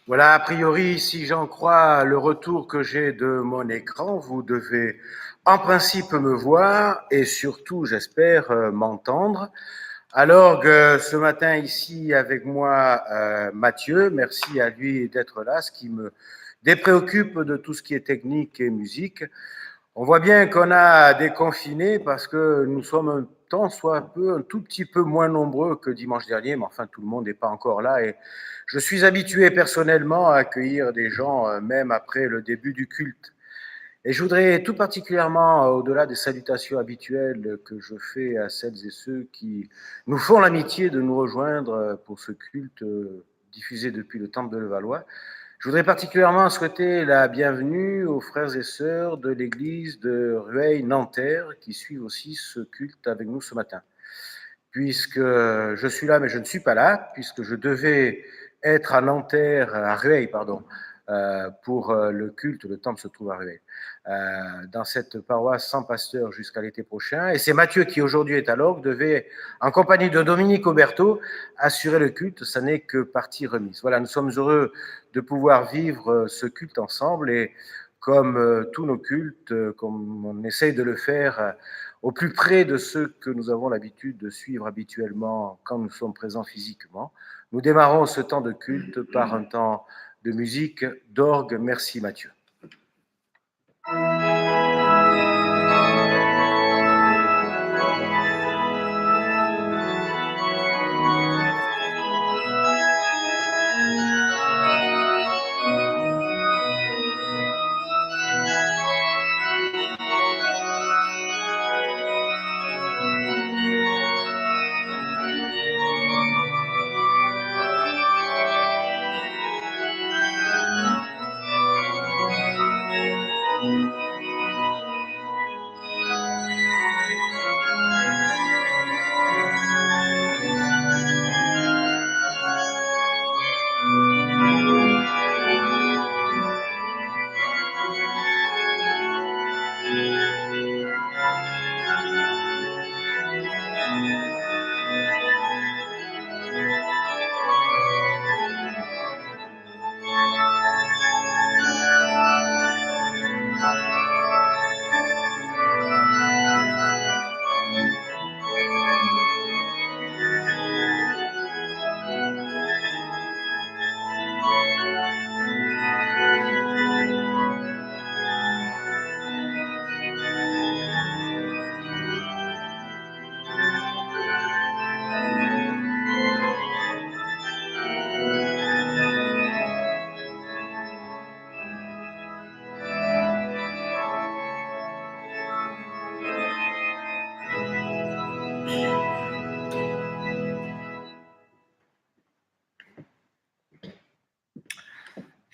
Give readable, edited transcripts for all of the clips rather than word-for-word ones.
Voilà, a priori, si j'en crois le retour que j'ai de mon écran, vous devez en principe me voir et surtout, j'espère, m'entendre. Alors que ce matin ici avec moi, Mathieu, merci à lui d'être là, ce qui me dépréoccupe de tout ce qui est technique et musique. On voit bien qu'on a déconfiné parce que nous sommes un temps soit peu, un tout petit peu moins nombreux que dimanche dernier, mais enfin tout le monde n'est pas encore là et je suis habitué personnellement à accueillir des gens même après le début du culte. Et je voudrais tout particulièrement, au-delà des salutations habituelles que je fais à celles et ceux qui nous font l'amitié de nous rejoindre pour ce culte diffusé depuis le temple de Levallois, je voudrais particulièrement souhaiter la bienvenue aux frères et sœurs de l'église de Rueil-Nanterre qui suivent aussi ce culte avec nous ce matin. Puisque je suis là, mais je ne suis pas là, puisque je devais être à Nanterre, à Rueil, pardon, pour le culte, le temple se trouve à Rueil, dans cette paroisse sans pasteur jusqu'à l'été prochain. Et c'est Mathieu qui aujourd'hui est à l'orgue, devait, en compagnie de Dominique Auberto, assurer le culte. Ça n'est que partie remise. Voilà, nous sommes heureux de pouvoir vivre ce culte ensemble et comme tous nos cultes, comme on essaye de le faire au plus près de ceux que nous avons l'habitude de suivre habituellement quand nous sommes présents physiquement. Nous démarrons ce temps de culte par un temps de musique d'orgue. Merci Mathieu.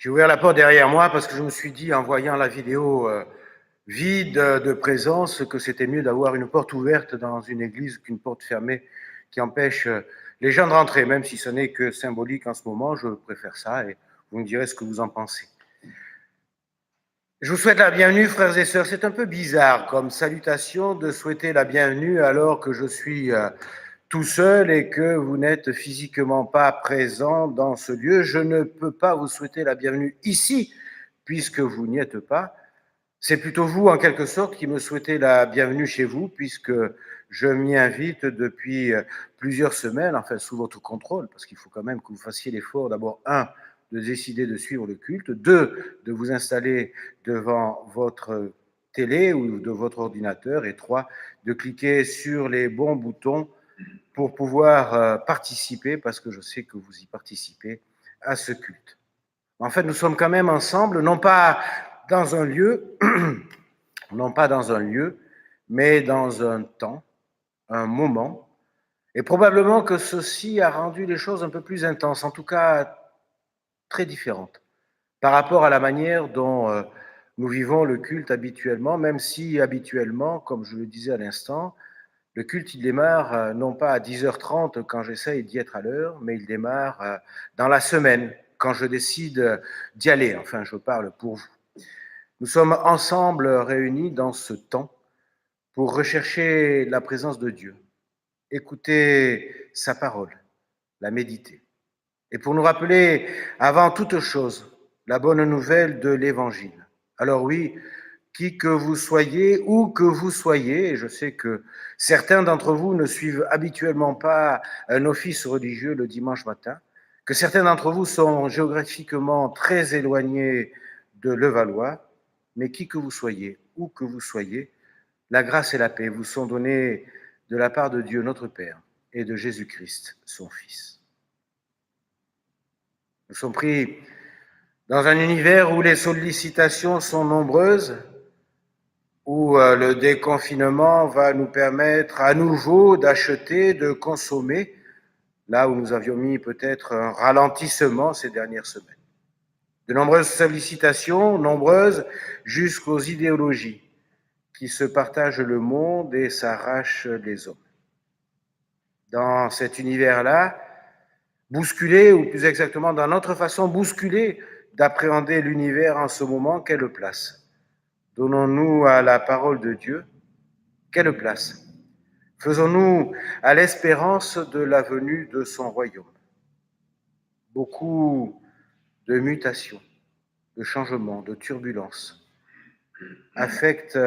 J'ai ouvert la porte derrière moi parce que je me suis dit, en voyant la vidéo vide de présence, que c'était mieux d'avoir une porte ouverte dans une église qu'une porte fermée qui empêche les gens de rentrer, même si ce n'est que symbolique en ce moment. Je préfère ça et vous me direz ce que vous en pensez. Je vous souhaite la bienvenue, frères et sœurs. C'est un peu bizarre comme salutation de souhaiter la bienvenue alors que je suis tout seul et que vous n'êtes physiquement pas présent dans ce lieu. Je ne peux pas vous souhaiter la bienvenue ici, puisque vous n'y êtes pas. C'est plutôt vous, en quelque sorte, qui me souhaitez la bienvenue chez vous, puisque je m'y invite depuis plusieurs semaines, enfin sous votre contrôle, parce qu'il faut quand même que vous fassiez l'effort, d'abord, un, de décider de suivre le culte, deux, de vous installer devant votre télé ou de votre ordinateur, et trois, de cliquer sur les bons boutons pour pouvoir participer, parce que je sais que vous y participez, à ce culte. En fait, nous sommes quand même ensemble, non pas dans un lieu, mais dans un temps, un moment, et probablement que ceci a rendu les choses un peu plus intenses, en tout cas très différentes, par rapport à la manière dont nous vivons le culte habituellement, même si habituellement, comme je le disais à l'instant, le culte, il démarre non pas à 10h30 quand j'essaye d'y être à l'heure, mais il démarre dans la semaine, quand je décide d'y aller. Enfin, je parle pour vous. Nous sommes ensemble réunis dans ce temps pour rechercher la présence de Dieu, écouter sa parole, la méditer. Et pour nous rappeler avant toute chose la bonne nouvelle de l'Évangile. Alors oui, qui que vous soyez, où que vous soyez, et je sais que certains d'entre vous ne suivent habituellement pas un office religieux le dimanche matin, que certains d'entre vous sont géographiquement très éloignés de Levallois, mais qui que vous soyez, où que vous soyez, la grâce et la paix vous sont données de la part de Dieu notre Père et de Jésus-Christ, son Fils. Nous sommes pris dans un univers où les sollicitations sont nombreuses, où le déconfinement va nous permettre à nouveau d'acheter, de consommer, là où nous avions mis peut-être un ralentissement ces dernières semaines. De nombreuses sollicitations, nombreuses jusqu'aux idéologies qui se partagent le monde et s'arrachent les hommes. Dans cet univers-là, bousculé, ou plus exactement dans notre façon bousculée d'appréhender l'univers en ce moment, quelle place donnons-nous à la parole de Dieu? Quelle place faisons-nous à l'espérance de la venue de son royaume? Beaucoup de mutations, de changements, de turbulences affectent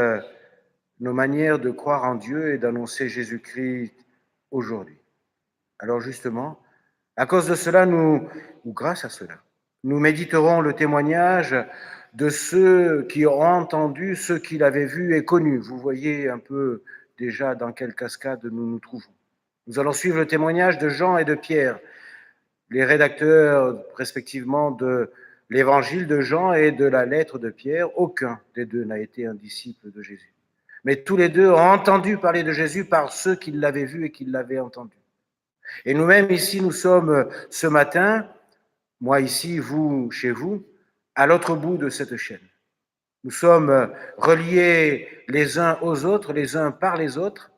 nos manières de croire en Dieu et d'annoncer Jésus-Christ aujourd'hui. Alors justement, à cause de cela, ou grâce à cela, nous méditerons le témoignage de ceux qui ont entendu, ceux qui l'avaient vu et connu. Vous voyez un peu déjà dans quelle cascade nous nous trouvons. Nous allons suivre le témoignage de Jean et de Pierre, les rédacteurs respectivement de l'évangile de Jean et de la lettre de Pierre. Aucun des deux n'a été un disciple de Jésus. Mais tous les deux ont entendu parler de Jésus par ceux qui l'avaient vu et qui l'avaient entendu. Et nous-mêmes ici, nous sommes ce matin, moi ici, vous chez vous, à l'autre bout de cette chaîne. Nous sommes reliés les uns aux autres, les uns par les autres,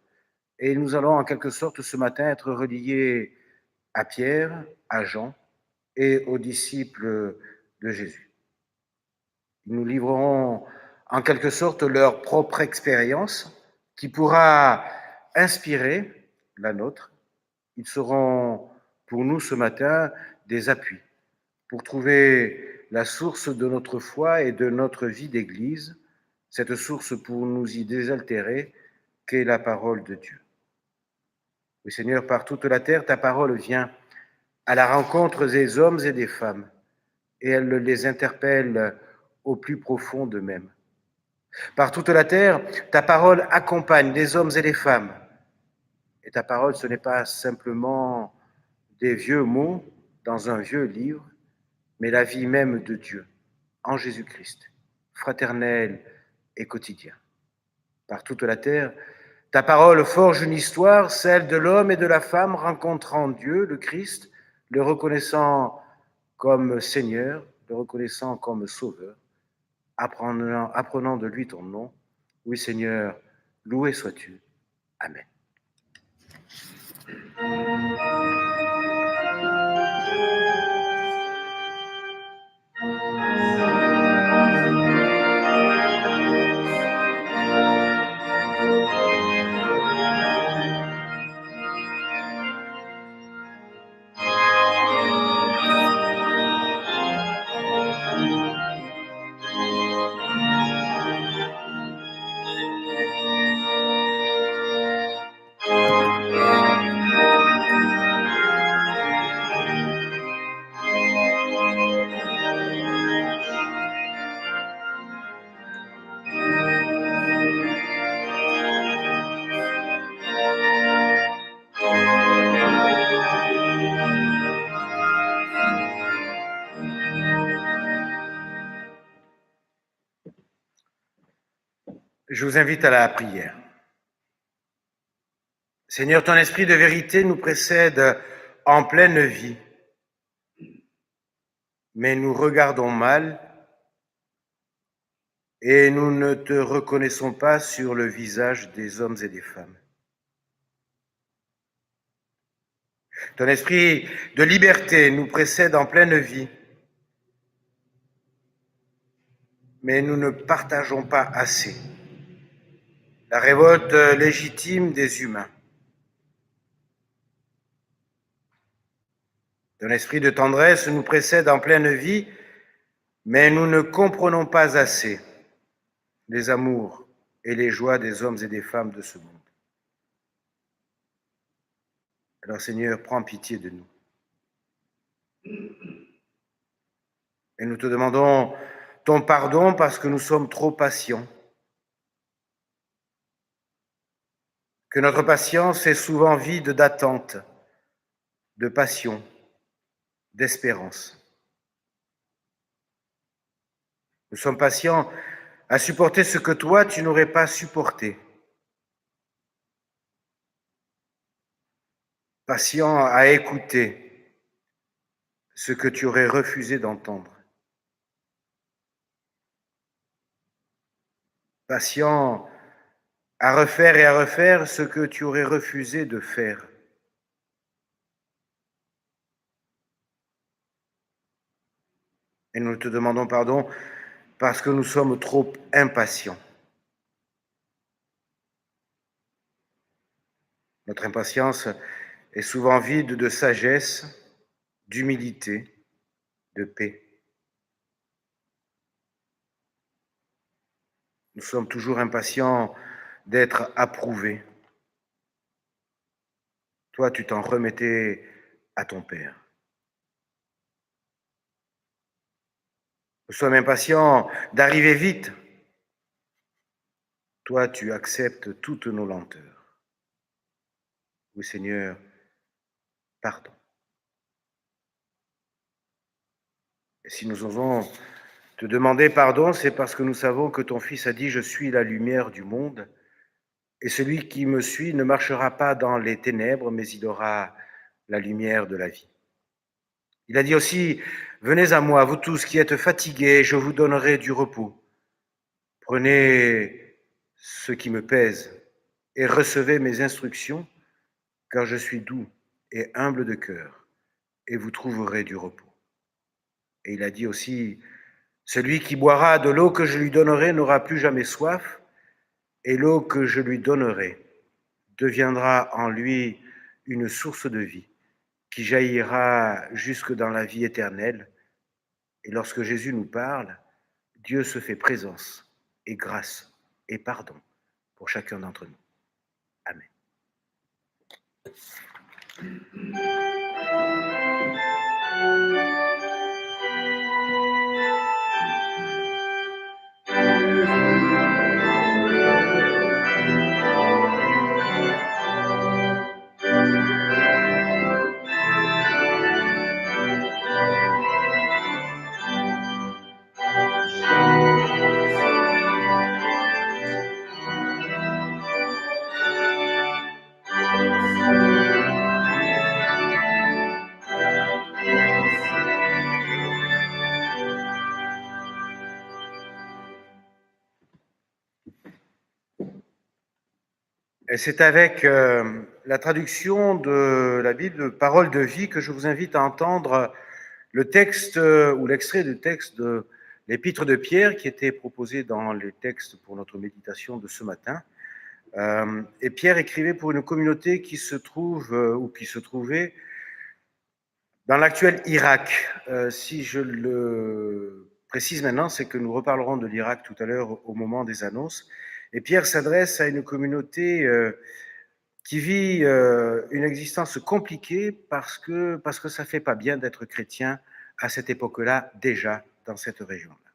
et nous allons en quelque sorte ce matin être reliés à Pierre, à Jean et aux disciples de Jésus. Ils nous livreront en quelque sorte leur propre expérience qui pourra inspirer la nôtre. Ils seront pour nous ce matin des appuis pour trouver la source de notre foi et de notre vie d'Église, cette source pour nous y désaltérer qu'est la parole de Dieu. Oui, Seigneur, par toute la terre, ta parole vient à la rencontre des hommes et des femmes, et elle les interpelle au plus profond d'eux-mêmes. Par toute la terre, ta parole accompagne les hommes et les femmes. Et ta parole, ce n'est pas simplement des vieux mots dans un vieux livre, mais la vie même de Dieu, en Jésus-Christ, fraternel et quotidien. Par toute la terre, ta parole forge une histoire, celle de l'homme et de la femme rencontrant Dieu, le Christ, le reconnaissant comme Seigneur, le reconnaissant comme Sauveur, apprenant de lui ton nom. Oui, Seigneur, loué sois-tu. Amen. Je vous invite à la prière. Seigneur, ton esprit de vérité nous précède en pleine vie, mais nous regardons mal et nous ne te reconnaissons pas sur le visage des hommes et des femmes. Ton esprit de liberté nous précède en pleine vie, mais nous ne partageons pas assez la révolte légitime des humains. Ton esprit de tendresse nous précède en pleine vie, mais nous ne comprenons pas assez les amours et les joies des hommes et des femmes de ce monde. Alors Seigneur, prends pitié de nous. Et nous te demandons ton pardon parce que nous sommes trop patients, que notre patience est souvent vide d'attente, de passion, d'espérance. Nous sommes patients à supporter ce que toi, tu n'aurais pas supporté. Patients à écouter ce que tu aurais refusé d'entendre. Patients à refaire et à refaire ce que tu aurais refusé de faire. Et nous te demandons pardon parce que nous sommes trop impatients. Notre impatience est souvent vide de sagesse, d'humilité, de paix. Nous sommes toujours impatients d'être approuvés. Toi, tu t'en remettais à ton Père. Nous sommes impatients d'arriver vite. Toi, tu acceptes toutes nos lenteurs. Oui, Seigneur, pardon. Et si nous osons te demander pardon, c'est parce que nous savons que ton Fils a dit « Je suis la lumière du monde, et celui qui me suit ne marchera pas dans les ténèbres, mais il aura la lumière de la vie. » Il a dit aussi « Venez à moi, vous tous qui êtes fatigués, je vous donnerai du repos. Prenez ce qui me pèse et recevez mes instructions, car je suis doux et humble de cœur, et vous trouverez du repos. » Et il a dit aussi « Celui qui boira de l'eau que je lui donnerai n'aura plus jamais soif, et l'eau que je lui donnerai deviendra en lui une source de vie qui jaillira jusque dans la vie éternelle. » Et lorsque Jésus nous parle, Dieu se fait présence et grâce et pardon pour chacun d'entre nous. Amen. Et c'est avec la traduction de la Bible, Parole de vie, que je vous invite à entendre le texte ou l'extrait du texte de l'Épître de Pierre qui était proposé dans les textes pour notre méditation de ce matin. Et Pierre écrivait pour une communauté qui se trouve ou qui se trouvait dans l'actuel Irak. Si je le précise maintenant, c'est que nous reparlerons de l'Irak tout à l'heure au moment des annonces. Et Pierre s'adresse à une communauté qui vit une existence compliquée parce que ça fait pas bien d'être chrétien à cette époque-là, déjà dans cette région-là.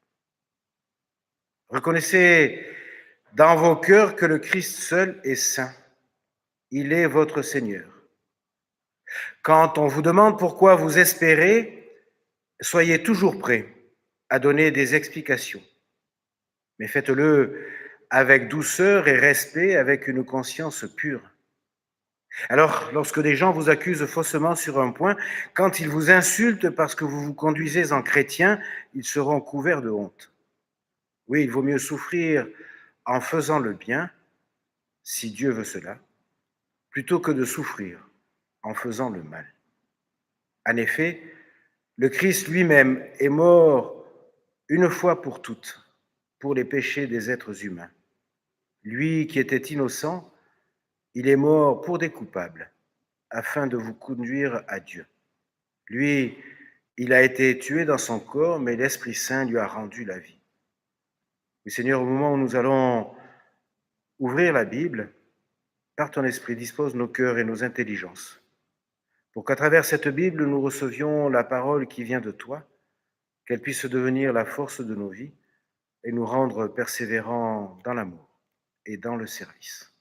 Reconnaissez dans vos cœurs que le Christ seul est saint. Il est votre Seigneur. Quand on vous demande pourquoi vous espérez, soyez toujours prêts à donner des explications. Mais faites-le avec douceur et respect, avec une conscience pure. Alors, lorsque des gens vous accusent faussement sur un point, quand ils vous insultent parce que vous vous conduisez en chrétien, ils seront couverts de honte. Oui, il vaut mieux souffrir en faisant le bien, si Dieu veut cela, plutôt que de souffrir en faisant le mal. En effet, le Christ lui-même est mort une fois pour toutes pour les péchés des êtres humains. Lui qui était innocent, il est mort pour des coupables, afin de vous conduire à Dieu. Lui, il a été tué dans son corps, mais l'Esprit Saint lui a rendu la vie. Mais Seigneur, au moment où nous allons ouvrir la Bible, par ton Esprit, dispose nos cœurs et nos intelligences, pour qu'à travers cette Bible, nous recevions la parole qui vient de toi, qu'elle puisse devenir la force de nos vies et nous rendre persévérants dans l'amour et dans le service.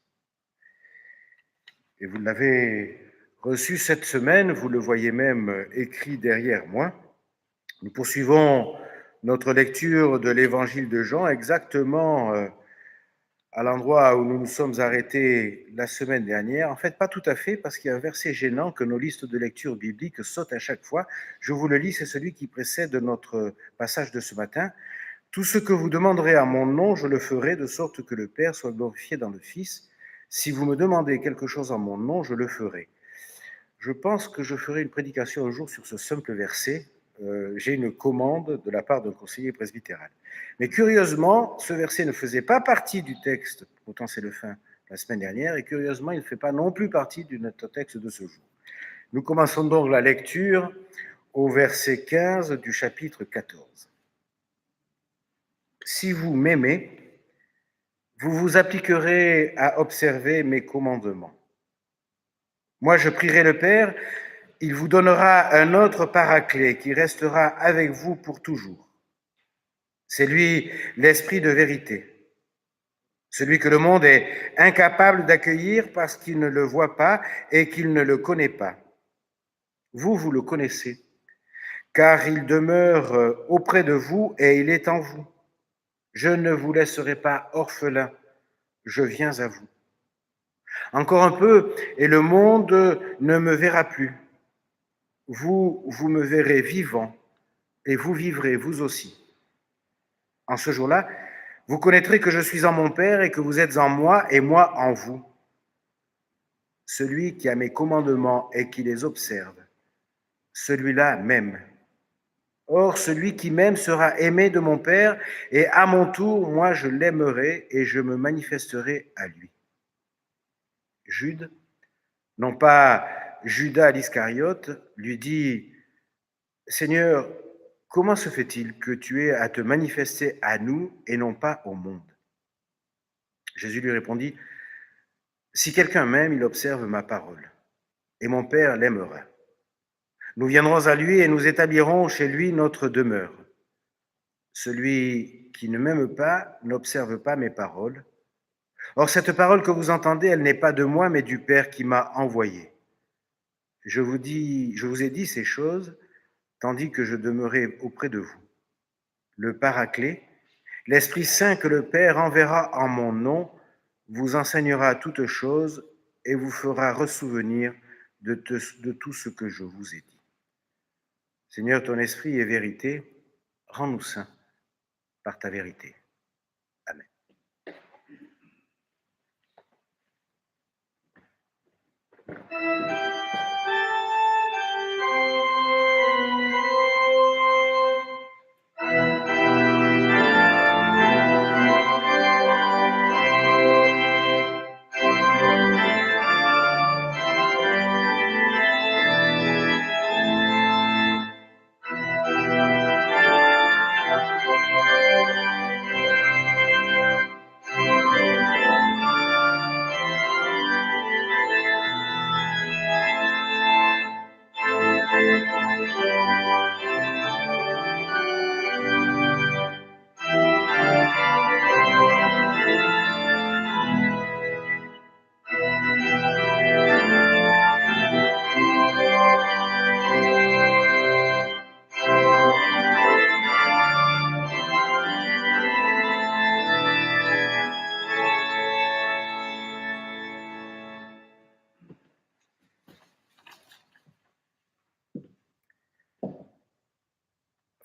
Et vous l'avez reçu cette semaine, vous le voyez même écrit derrière moi. Nous poursuivons notre lecture de l'évangile de Jean exactement à l'endroit où nous nous sommes arrêtés la semaine dernière. En fait, pas tout à fait, parce qu'il y a un verset gênant que nos listes de lecture biblique sautent à chaque fois. Je vous le lis, c'est celui qui précède notre passage de ce matin. « Tout ce que vous demanderez à mon nom, je le ferai, de sorte que le Père soit glorifié dans le Fils. Si vous me demandez quelque chose en mon nom, je le ferai. » Je pense que je ferai une prédication un jour sur ce simple verset. J'ai une commande de la part d'un conseiller presbytéral. Mais curieusement, ce verset ne faisait pas partie du texte, pourtant c'est le fin, la semaine dernière, et curieusement, il ne fait pas non plus partie de notre texte de ce jour. Nous commençons donc la lecture au verset 15 du chapitre 14. « Si vous m'aimez, vous vous appliquerez à observer mes commandements. Moi, je prierai le Père, il vous donnera un autre paraclet qui restera avec vous pour toujours. C'est lui l'Esprit de vérité, celui que le monde est incapable d'accueillir parce qu'il ne le voit pas et qu'il ne le connaît pas. Vous, vous le connaissez, car il demeure auprès de vous et il est en vous. Je ne vous laisserai pas orphelin, je viens à vous. Encore un peu, et le monde ne me verra plus. Vous, vous me verrez vivant, et vous vivrez vous aussi. En ce jour-là, vous connaîtrez que je suis en mon Père et que vous êtes en moi et moi en vous. Celui qui a mes commandements et qui les observe, celui-là m'aime. Or, celui qui m'aime sera aimé de mon Père, et à mon tour, moi, je l'aimerai et je me manifesterai à lui. Jude, non pas Judas l'Iscariote, lui dit « Seigneur, comment se fait-il que tu aies à te manifester à nous et non pas au monde ?» Jésus lui répondit « Si quelqu'un m'aime, il observe ma parole, et mon Père l'aimera. Nous viendrons à lui et nous établirons chez lui notre demeure. Celui qui ne m'aime pas n'observe pas mes paroles. Or, cette parole que vous entendez, elle n'est pas de moi, mais du Père qui m'a envoyé. Je vous ai dit ces choses, tandis que je demeurais auprès de vous. Le Paraclet, l'Esprit Saint que le Père enverra en mon nom, vous enseignera toutes choses et vous fera ressouvenir de tout ce que je vous ai dit. Seigneur, ton esprit est vérité, rends-nous saints par ta vérité. Amen.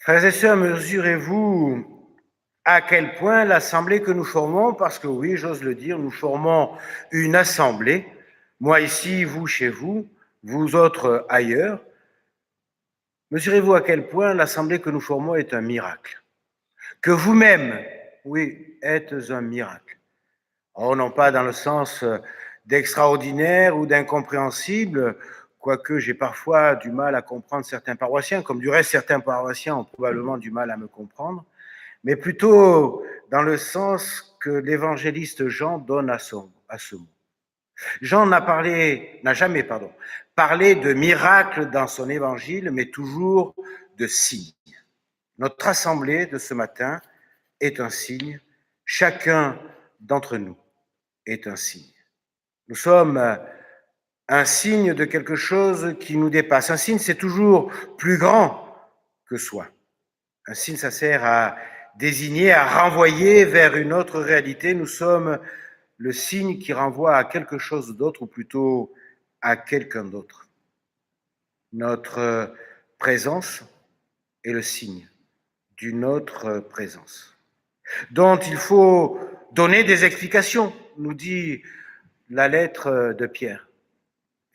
Frères et sœurs, mesurez-vous à quel point l'assemblée que nous formons, parce que oui, j'ose le dire, nous formons une assemblée, moi ici, vous chez vous, vous autres ailleurs, mesurez-vous à quel point l'assemblée que nous formons est un miracle. Que vous-même, oui, êtes un miracle. Oh, non pas dans le sens d'extraordinaire ou d'incompréhensible, quoique j'ai parfois du mal à comprendre certains paroissiens, comme du reste certains paroissiens ont probablement du mal à me comprendre, mais plutôt dans le sens que l'évangéliste Jean donne à ce mot. Jean n'a jamais parlé de miracles dans son évangile, mais toujours de signes. Notre assemblée de ce matin est un signe. Chacun d'entre nous est un signe. Nous sommes un signe de quelque chose qui nous dépasse. Un signe, c'est toujours plus grand que soi. Un signe, ça sert à désigner, à renvoyer vers une autre réalité. Nous sommes le signe qui renvoie à quelque chose d'autre, ou plutôt à quelqu'un d'autre. Notre présence est le signe d'une autre présence, dont il faut donner des explications, nous dit la lettre de Pierre.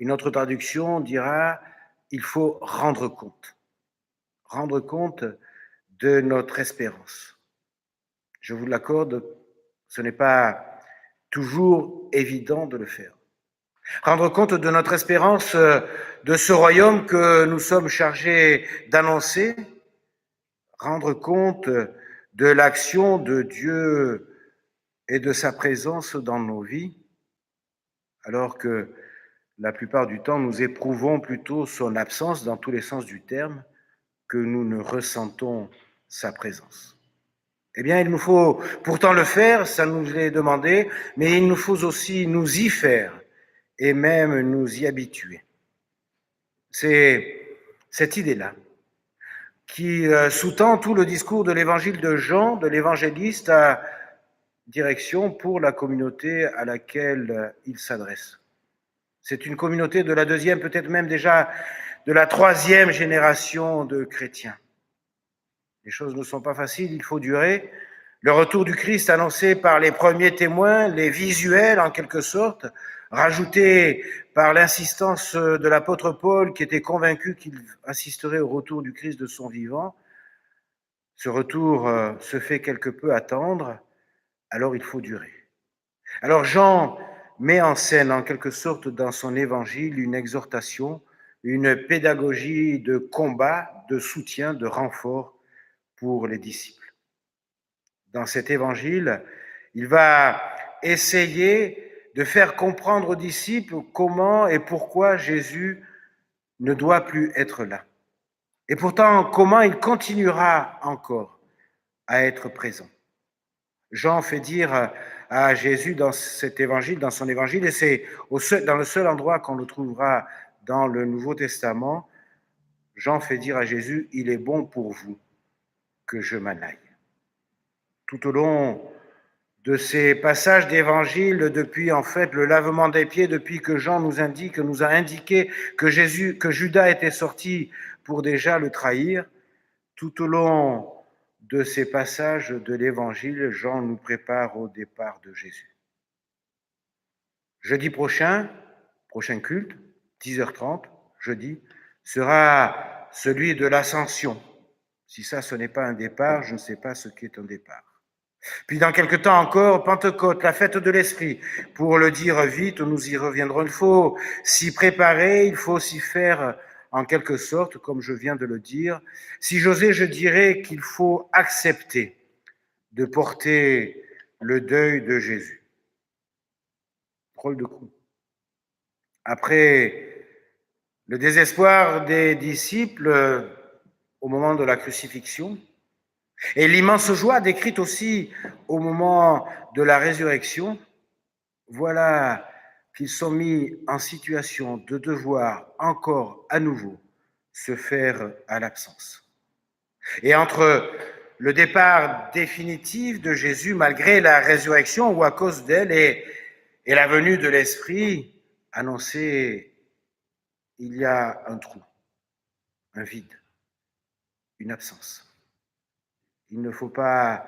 Une autre traduction dira « il faut rendre compte de notre espérance ». Je vous l'accorde, ce n'est pas toujours évident de le faire. Rendre compte de notre espérance de ce royaume que nous sommes chargés d'annoncer, rendre compte de l'action de Dieu et de sa présence dans nos vies, alors que la plupart du temps, nous éprouvons plutôt son absence dans tous les sens du terme, que nous ne ressentons sa présence. Eh bien, il nous faut pourtant le faire, ça nous est demandé, mais il nous faut aussi nous y faire et même nous y habituer. C'est cette idée-là qui sous-tend tout le discours de l'évangile de Jean, de l'évangéliste, à direction pour la communauté à laquelle il s'adresse. C'est une communauté de la deuxième, peut-être même déjà de la troisième génération de chrétiens. Les choses ne sont pas faciles, il faut durer. Le retour du Christ annoncé par les premiers témoins, les visuels en quelque sorte, rajouté par l'insistance de l'apôtre Paul qui était convaincu qu'il assisterait au retour du Christ de son vivant, ce retour se fait quelque peu attendre, alors il faut durer. Alors Jean met en scène en quelque sorte dans son évangile une exhortation, une pédagogie de combat, de soutien, de renfort pour les disciples. Dans cet évangile, il va essayer de faire comprendre aux disciples comment et pourquoi Jésus ne doit plus être là. Et pourtant, comment il continuera encore à être présent. Jean fait dire à Jésus dans cet évangile, dans son évangile, et c'est dans le seul endroit qu'on le trouvera dans le Nouveau Testament, Jean fait dire à Jésus, il est bon pour vous que je m'en aille. Tout au long de ces passages d'évangile, depuis en fait le lavement des pieds, depuis que Jean nous a indiqué que Judas était sorti pour déjà le trahir, tout au long de ces passages de l'évangile, Jean nous prépare au départ de Jésus. Jeudi prochain culte, 10h30, jeudi, sera celui de l'ascension. Si ça, ce n'est pas un départ, je ne sais pas ce qu'est un départ. Puis dans quelque temps encore, Pentecôte, la fête de l'Esprit. Pour le dire vite, nous y reviendrons. Il faut s'y préparer, il faut s'y faire en quelque sorte, comme je viens de le dire. Si j'osais, je dirais qu'il faut accepter de porter le deuil de Jésus. Drôle de coup. Après le désespoir des disciples au moment de la crucifixion, et l'immense joie décrite aussi au moment de la résurrection, voilà qu'ils sont mis en situation de devoir encore à nouveau se faire à l'absence. Et entre le départ définitif de Jésus, malgré la résurrection ou à cause d'elle, et la venue de l'Esprit annoncée, il y a un trou, un vide, une absence. Il ne faut pas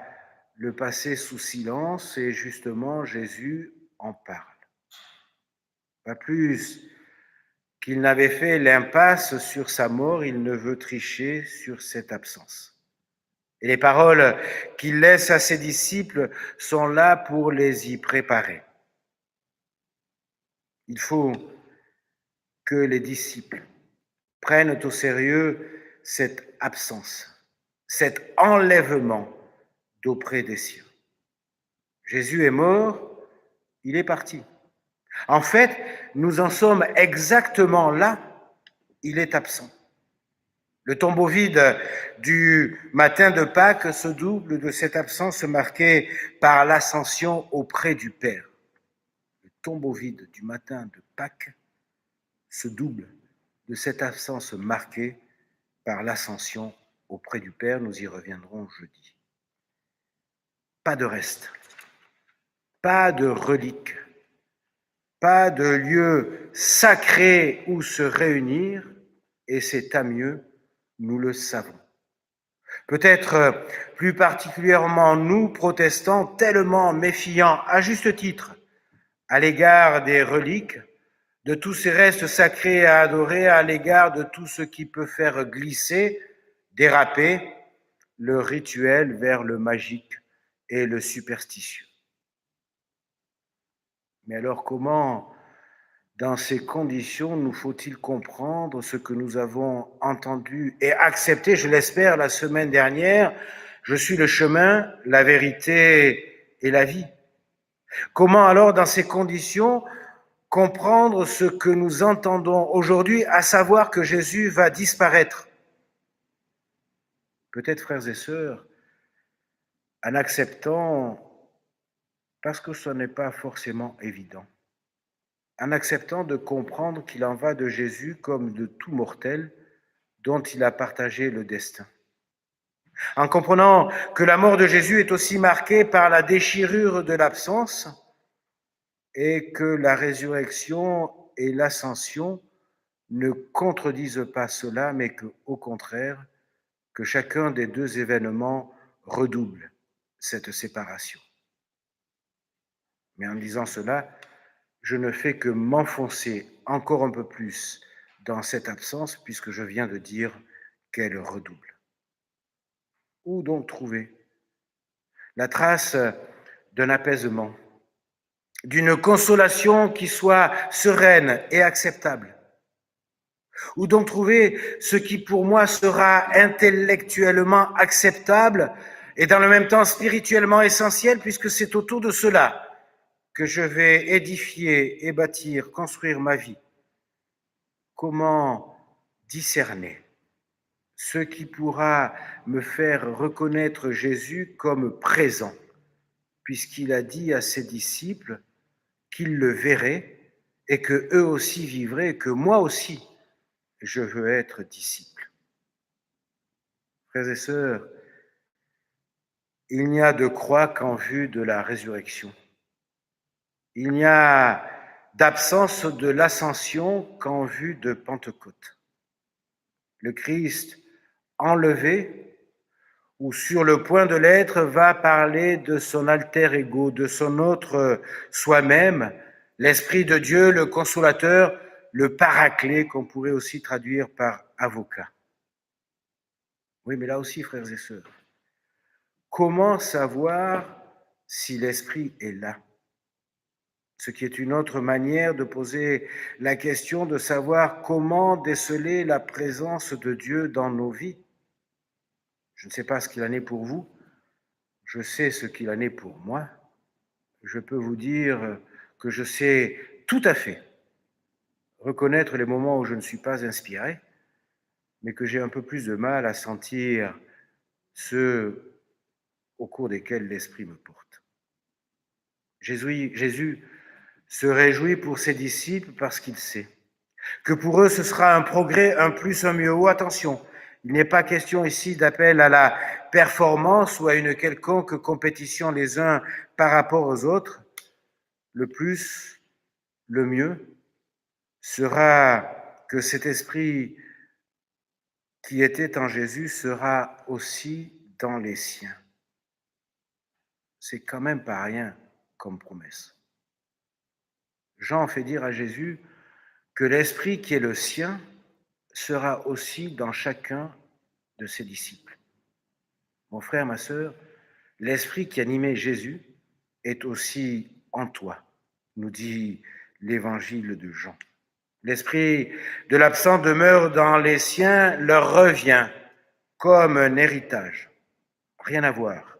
le passer sous silence et justement Jésus en parle. Pas plus qu'il n'avait fait l'impasse sur sa mort, il ne veut tricher sur cette absence. Et les paroles qu'il laisse à ses disciples sont là pour les y préparer. Il faut que les disciples prennent au sérieux cette absence, cet enlèvement d'auprès des siens. Jésus est mort, il est parti. En fait, nous en sommes exactement là, il est absent. Le tombeau vide du matin de Pâques se double de cette absence marquée par l'ascension auprès du Père. Le tombeau vide du matin de Pâques se double de cette absence marquée par l'ascension auprès du Père. Nous y reviendrons jeudi. Pas de reste, pas de relique, pas de lieu sacré où se réunir, et c'est tant mieux, nous le savons. Peut-être plus particulièrement nous, protestants, tellement méfiants, à juste titre, à l'égard des reliques, de tous ces restes sacrés à adorer, à l'égard de tout ce qui peut faire glisser, déraper le rituel vers le magique et le superstitieux. Mais alors comment, dans ces conditions, nous faut-il comprendre ce que nous avons entendu et accepté, je l'espère, la semaine dernière? Je suis le chemin, la vérité et la vie. Comment alors, dans ces conditions, comprendre ce que nous entendons aujourd'hui, à savoir que Jésus va disparaître? Peut-être, frères et sœurs, en acceptant, parce que ce n'est pas forcément évident, en acceptant de comprendre qu'il en va de Jésus comme de tout mortel dont il a partagé le destin. En comprenant que la mort de Jésus est aussi marquée par la déchirure de l'absence et que la résurrection et l'ascension ne contredisent pas cela, mais que, au contraire, que chacun des deux événements redouble cette séparation. Mais en disant cela, je ne fais que m'enfoncer encore un peu plus dans cette absence, puisque je viens de dire qu'elle redouble. Où donc trouver la trace d'un apaisement, d'une consolation qui soit sereine et acceptable? Où donc trouver ce qui pour moi sera intellectuellement acceptable et dans le même temps spirituellement essentiel, puisque c'est autour de cela que je vais édifier et bâtir, construire ma vie? Comment discerner ce qui pourra me faire reconnaître Jésus comme présent, puisqu'il a dit à ses disciples qu'ils le verraient et que eux aussi vivraient, et que moi aussi je veux être disciple. Frères et sœurs, il n'y a de croix qu'en vue de la résurrection. Il n'y a d'absence de l'ascension qu'en vue de Pentecôte. Le Christ enlevé ou sur le point de l'être va parler de son alter ego, de son autre soi-même, l'Esprit de Dieu, le consolateur, le paraclet, qu'on pourrait aussi traduire par avocat. Oui, mais là aussi, frères et sœurs, comment savoir si l'Esprit est là? Ce qui est une autre manière de poser la question de savoir comment déceler la présence de Dieu dans nos vies. Je ne sais pas ce qu'il en est pour vous, je sais ce qu'il en est pour moi. Je peux vous dire que je sais tout à fait reconnaître les moments où je ne suis pas inspiré, mais que j'ai un peu plus de mal à sentir ceux au cours desquels l'Esprit me porte. Jésus se réjouit pour ses disciples parce qu'il sait que pour eux ce sera un progrès, un plus, un mieux. Oh, attention, il n'est pas question ici d'appel à la performance ou à une quelconque compétition les uns par rapport aux autres. Le plus, le mieux, sera que cet esprit qui était en Jésus sera aussi dans les siens. C'est quand même pas rien comme promesse. Jean fait dire à Jésus que l'esprit qui est le sien sera aussi dans chacun de ses disciples. Mon frère, ma sœur, l'esprit qui animait Jésus est aussi en toi, nous dit l'évangile de Jean. L'esprit de l'absent demeure dans les siens, leur revient comme un héritage. Rien à voir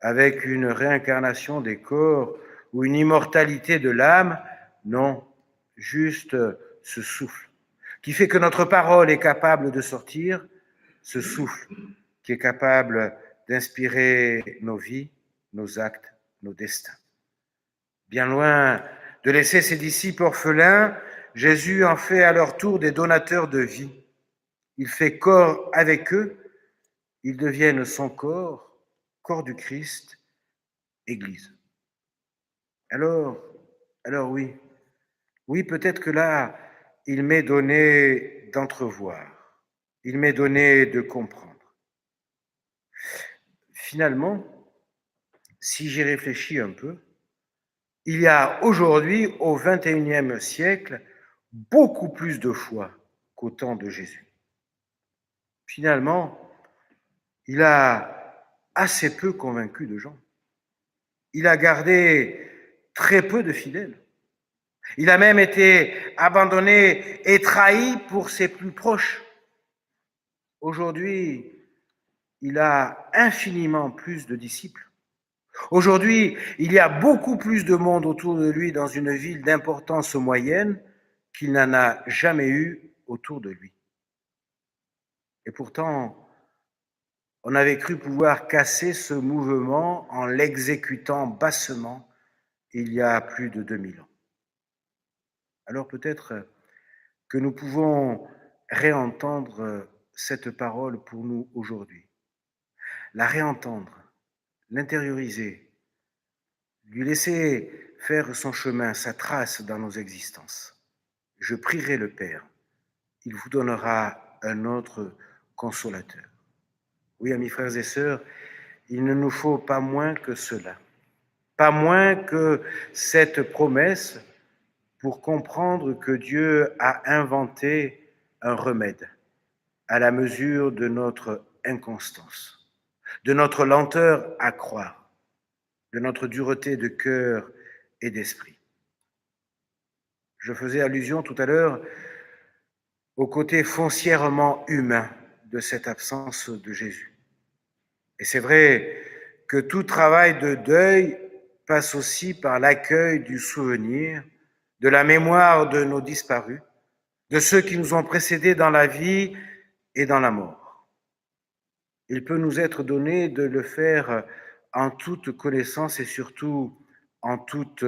avec une réincarnation des corps ou une immortalité de l'âme, non, juste ce souffle qui fait que notre parole est capable de sortir, ce souffle qui est capable d'inspirer nos vies, nos actes, nos destins. Bien loin de laisser ses disciples orphelins, Jésus en fait à leur tour des donateurs de vie. Il fait corps avec eux, ils deviennent son corps, corps du Christ, Église. Alors, alors oui, peut-être que là, il m'est donné d'entrevoir, il m'est donné de comprendre. Finalement, si j'y réfléchis un peu, il y a aujourd'hui, au XXIe siècle, beaucoup plus de foi qu'au temps de Jésus. Finalement, il a assez peu convaincu de gens. Il a gardé très peu de fidèles. Il a même été abandonné et trahi pour ses plus proches. Aujourd'hui, il a infiniment plus de disciples. Aujourd'hui, il y a beaucoup plus de monde autour de lui dans une ville d'importance moyenne qu'il n'en a jamais eu autour de lui. Et pourtant, on avait cru pouvoir casser ce mouvement en l'exécutant bassement il y a plus de 2000 ans. Alors peut-être que nous pouvons réentendre cette parole pour nous aujourd'hui. La réentendre, l'intérioriser, lui laisser faire son chemin, sa trace dans nos existences. Je prierai le Père, il vous donnera un autre consolateur. Oui, amis frères et sœurs, il ne nous faut pas moins que cela, pas moins que cette promesse pour comprendre que Dieu a inventé un remède à la mesure de notre inconstance, de notre lenteur à croire, de notre dureté de cœur et d'esprit. Je faisais allusion tout à l'heure au côté foncièrement humain de cette absence de Jésus. Et c'est vrai que tout travail de deuil passe aussi par l'accueil du souvenir, de la mémoire de nos disparus, de ceux qui nous ont précédés dans la vie et dans la mort. Il peut nous être donné de le faire en toute connaissance et surtout en toute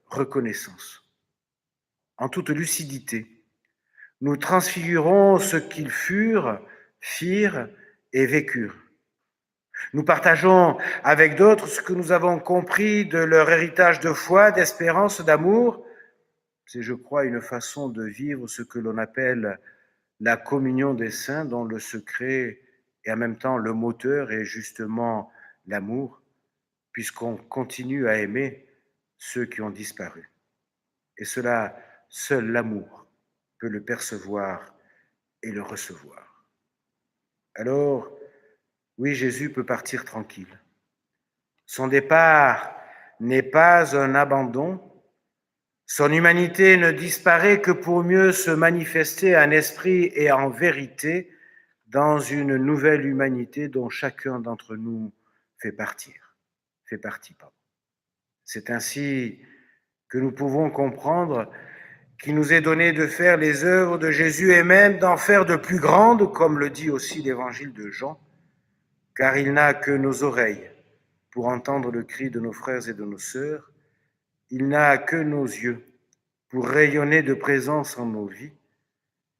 reconnaissance, en toute lucidité. Nous transfigurons ce qu'ils furent, firent et vécurent. Nous partageons avec d'autres ce que nous avons compris de leur héritage de foi, d'espérance, d'amour. C'est, je crois, une façon de vivre ce que l'on appelle la communion des saints, dont le secret et en même temps le moteur est justement l'amour, puisqu'on continue à aimer ceux qui ont disparu. Et cela, seul l'amour peut le percevoir et le recevoir. Alors, oui, Jésus peut partir tranquille. Son départ n'est pas un abandon. Son humanité ne disparaît que pour mieux se manifester en esprit et en vérité dans une nouvelle humanité dont chacun d'entre nous fait partie. C'est ainsi que nous pouvons comprendre qu'il nous est donné de faire les œuvres de Jésus et même d'en faire de plus grandes, comme le dit aussi l'évangile de Jean, car il n'a que nos oreilles pour entendre le cri de nos frères et de nos sœurs, il n'a que nos yeux pour rayonner de présence en nos vies,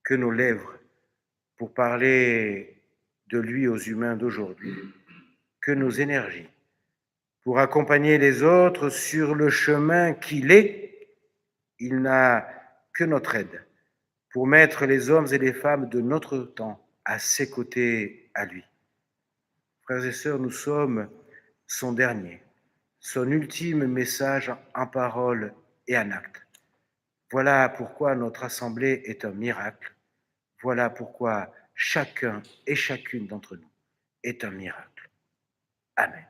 que nos lèvres pour parler de lui aux humains d'aujourd'hui, que nos énergies pour accompagner les autres sur le chemin qu'il est. Il n'a que notre aide pour mettre les hommes et les femmes de notre temps à ses côtés à lui. Frères et sœurs, nous sommes son dernier, son ultime message en parole et en acte. Voilà pourquoi notre assemblée est un miracle. Voilà pourquoi chacun et chacune d'entre nous est un miracle. Amen.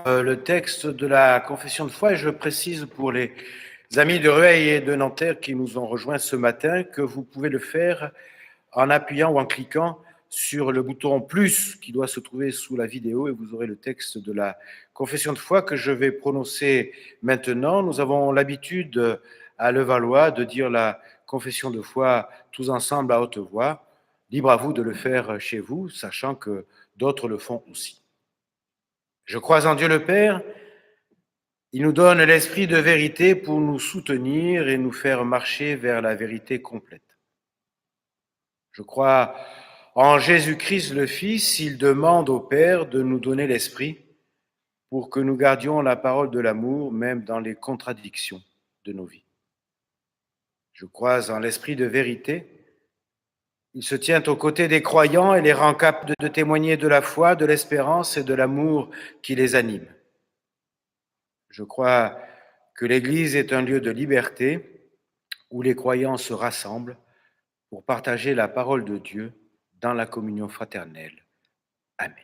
Le texte de la confession de foi, et je précise pour les amis de Rueil et de Nanterre qui nous ont rejoints ce matin que vous pouvez le faire en appuyant ou en cliquant sur le bouton plus qui doit se trouver sous la vidéo et vous aurez le texte de la confession de foi que je vais prononcer maintenant. Nous avons l'habitude à Levallois de dire la confession de foi tous ensemble à haute voix. Libre à vous de le faire chez vous, sachant que d'autres le font aussi. Je crois en Dieu le Père. Il nous donne l'esprit de vérité pour nous soutenir et nous faire marcher vers la vérité complète. Je crois en Jésus-Christ le Fils. Il demande au Père de nous donner l'esprit pour que nous gardions la parole de l'amour, même dans les contradictions de nos vies. Je crois en l'esprit de vérité. Il se tient aux côtés des croyants et les rend capables de témoigner de la foi, de l'espérance et de l'amour qui les anime. Je crois que l'Église est un lieu de liberté où les croyants se rassemblent pour partager la parole de Dieu dans la communion fraternelle. Amen.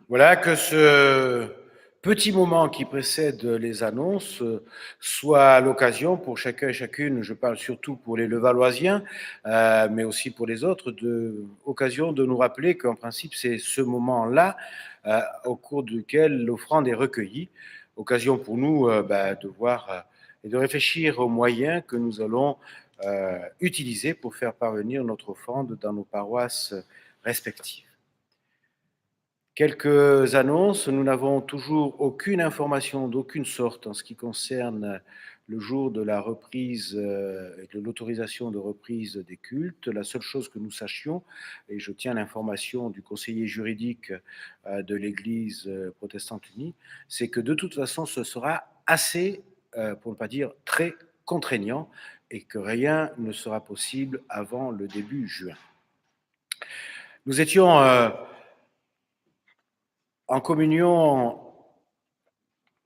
Voilà, que ce petit moment qui précède les annonces soit l'occasion pour chacun et chacune, je parle surtout pour les Levalloisiens, mais aussi pour les autres, occasion de nous rappeler qu'en principe c'est ce moment-là au cours duquel l'offrande est recueillie, occasion pour nous de voir et de réfléchir aux moyens que nous allons utiliser pour faire parvenir notre offrande dans nos paroisses respectives. Quelques annonces. Nous n'avons toujours aucune information d'aucune sorte en ce qui concerne le jour de la reprise et de l'autorisation de reprise des cultes. La seule chose que nous sachions, et je tiens l'information du conseiller juridique de l'Église protestante unie, c'est que de toute façon, ce sera assez, pour ne pas dire très contraignant, et que rien ne sera possible avant le début juin. Nous étions en communion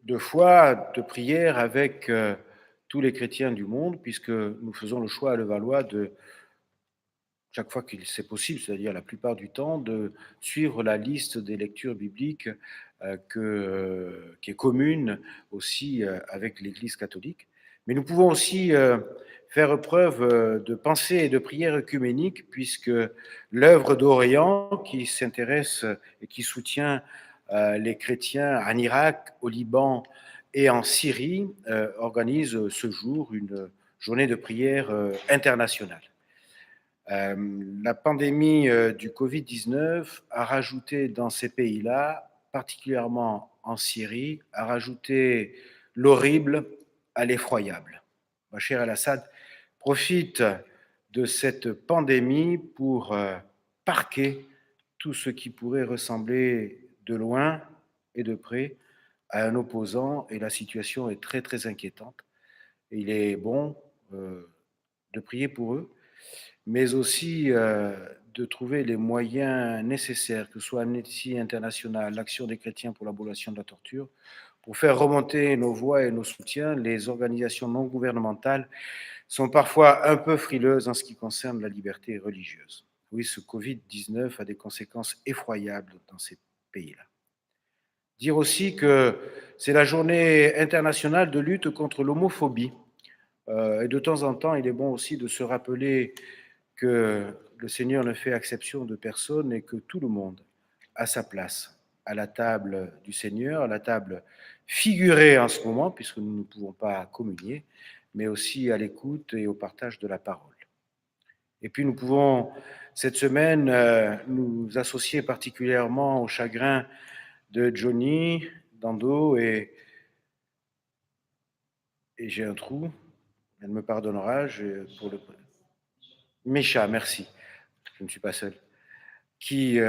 de foi, de prière avec tous les chrétiens du monde, puisque nous faisons le choix à Levallois de, chaque fois qu'il c'est possible, c'est-à-dire la plupart du temps, de suivre la liste des lectures bibliques qui est commune aussi avec l'Église catholique. Mais nous pouvons aussi faire preuve de pensée et de prière œcuménique, puisque l'œuvre d'Orient, qui s'intéresse et qui soutient les chrétiens en Irak, au Liban et en Syrie, organise ce jour une journée de prière internationale. La pandémie du Covid-19 a rajouté dans ces pays-là, particulièrement en Syrie, a rajouté l'horrible à l'effroyable. Bachar el-Assad profite de cette pandémie pour parquer tout ce qui pourrait ressembler de loin et de près à un opposant, et la situation est très très inquiétante. Et il est bon de prier pour eux, mais aussi de trouver les moyens nécessaires, que ce soit Amnesty International, l'Action des chrétiens pour l'abolition de la torture, pour faire remonter nos voix et nos soutiens. Les organisations non gouvernementales sont parfois un peu frileuses en ce qui concerne la liberté religieuse. Oui, ce Covid-19 a des conséquences effroyables dans ces pays-là. Dire aussi que c'est la journée internationale de lutte contre l'homophobie. Et de temps en temps, il est bon aussi de se rappeler que le Seigneur ne fait exception de personne et que tout le monde a sa place à la table du Seigneur, à la table figurée en ce moment, puisque nous ne pouvons pas communier, mais aussi à l'écoute et au partage de la parole. Et puis nous pouvons cette semaine nous associer particulièrement au chagrin de Johnny, Dando et j'ai un trou, elle me pardonnera, pour le... Mécha, merci, je ne suis pas seul, qui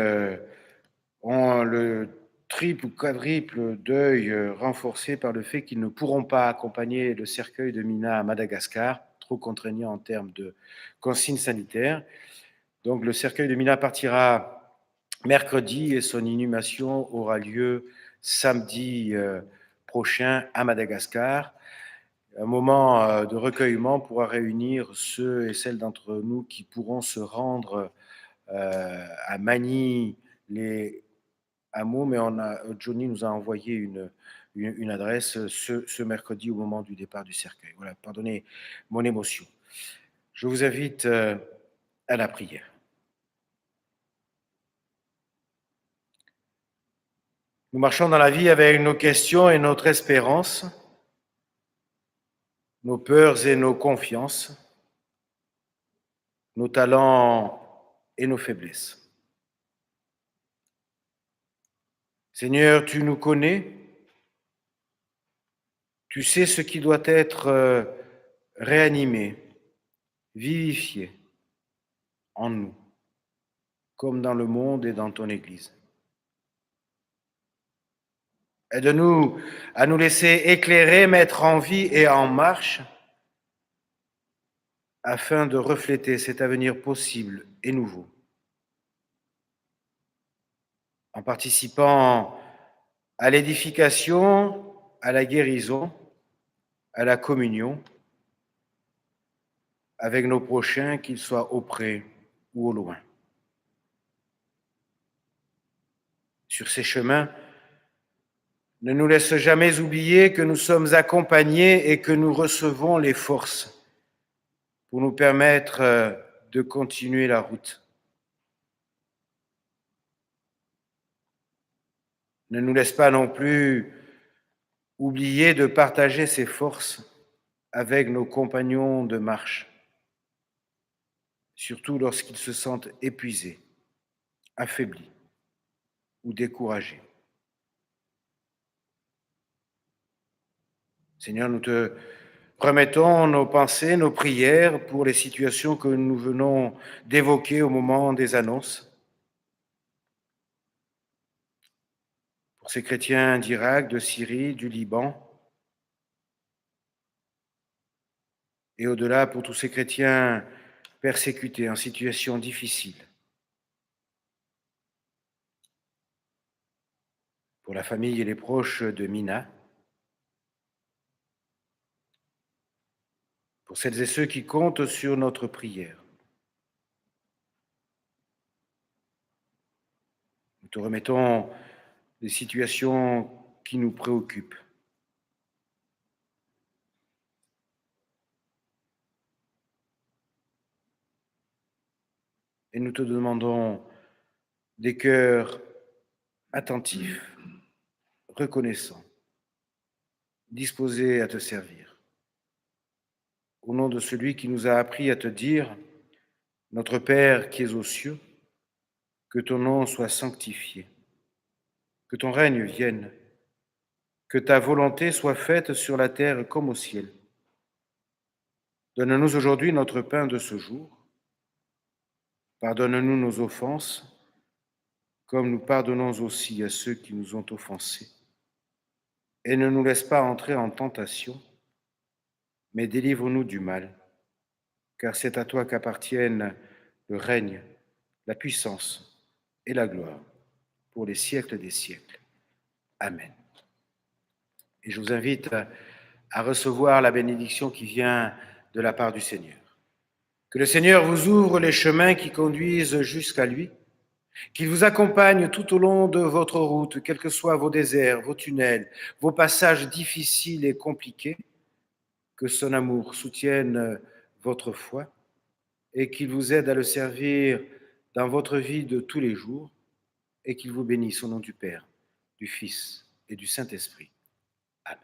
ont le triple ou quadruple deuil renforcé par le fait qu'ils ne pourront pas accompagner le cercueil de Mina à Madagascar, trop contraignant en termes de consignes sanitaires. Donc le cercueil de Mina partira mercredi et son inhumation aura lieu samedi prochain à Madagascar. Un moment de recueillement pourra réunir ceux et celles d'entre nous qui pourront se rendre à Magny, les hameaux, mais Johnny nous a envoyé une adresse ce mercredi au moment du départ du cercueil. Voilà, pardonnez mon émotion. Je vous invite à la prière. Nous marchons dans la vie avec nos questions et notre espérance, nos peurs et nos confiances, nos talents et nos faiblesses. Seigneur, tu nous connais, tu sais ce qui doit être réanimé, vivifié en nous, comme dans le monde et dans ton Église. Aide-nous à nous laisser éclairer, mettre en vie et en marche afin de refléter cet avenir possible et nouveau. En participant à l'édification, à la guérison, à la communion avec nos prochains, qu'ils soient auprès ou au loin. Sur ces chemins, ne nous laisse jamais oublier que nous sommes accompagnés et que nous recevons les forces pour nous permettre de continuer la route. Ne nous laisse pas non plus oublier de partager ces forces avec nos compagnons de marche, surtout lorsqu'ils se sentent épuisés, affaiblis ou découragés. Seigneur, nous te remettons nos pensées, nos prières pour les situations que nous venons d'évoquer au moment des annonces. Pour ces chrétiens d'Irak, de Syrie, du Liban, et au-delà pour tous ces chrétiens persécutés en situation difficile. Pour la famille et les proches de Mina, pour celles et ceux qui comptent sur notre prière. Nous te remettons les situations qui nous préoccupent. Et nous te demandons des cœurs attentifs, reconnaissants, disposés à te servir. Au nom de celui qui nous a appris à te dire, notre Père qui es aux cieux, que ton nom soit sanctifié, que ton règne vienne, que ta volonté soit faite sur la terre comme au ciel. Donne-nous aujourd'hui notre pain de ce jour. Pardonne-nous nos offenses, comme nous pardonnons aussi à ceux qui nous ont offensés. Et ne nous laisse pas entrer en tentation, mais délivre-nous du mal, car c'est à toi qu'appartiennent le règne, la puissance et la gloire pour les siècles des siècles. Amen. Et je vous invite à recevoir la bénédiction qui vient de la part du Seigneur. Que le Seigneur vous ouvre les chemins qui conduisent jusqu'à lui, qu'il vous accompagne tout au long de votre route, quels que soient vos déserts, vos tunnels, vos passages difficiles et compliqués, que son amour soutienne votre foi et qu'il vous aide à le servir dans votre vie de tous les jours et qu'il vous bénisse au nom du Père, du Fils et du Saint-Esprit. Amen.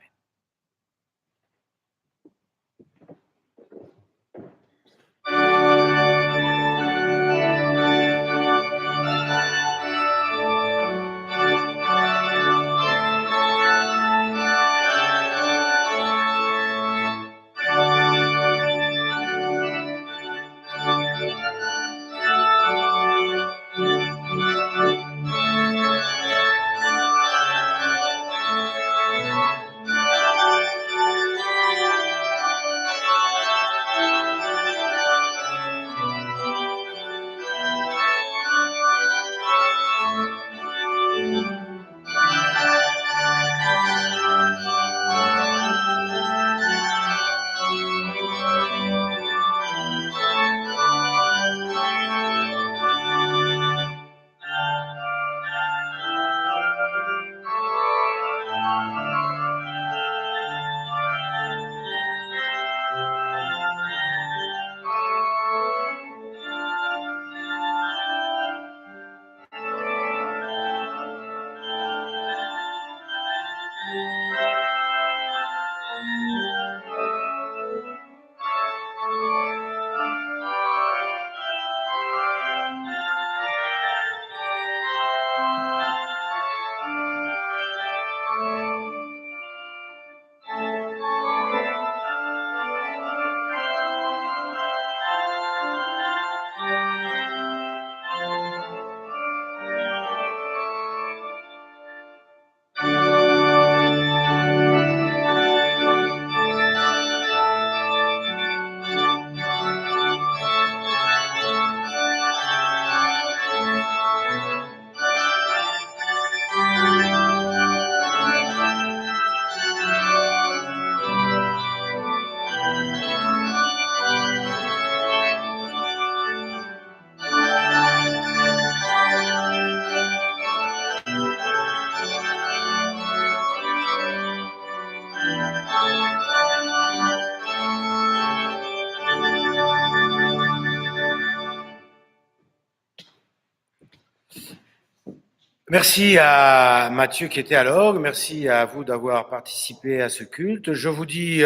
Merci à Mathieu qui était à l'orgue, merci à vous d'avoir participé à ce culte. Je vous dis,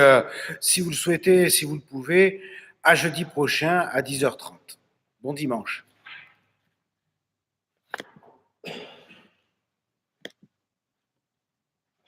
si vous le souhaitez, si vous le pouvez, à jeudi prochain à 10h30. Bon dimanche.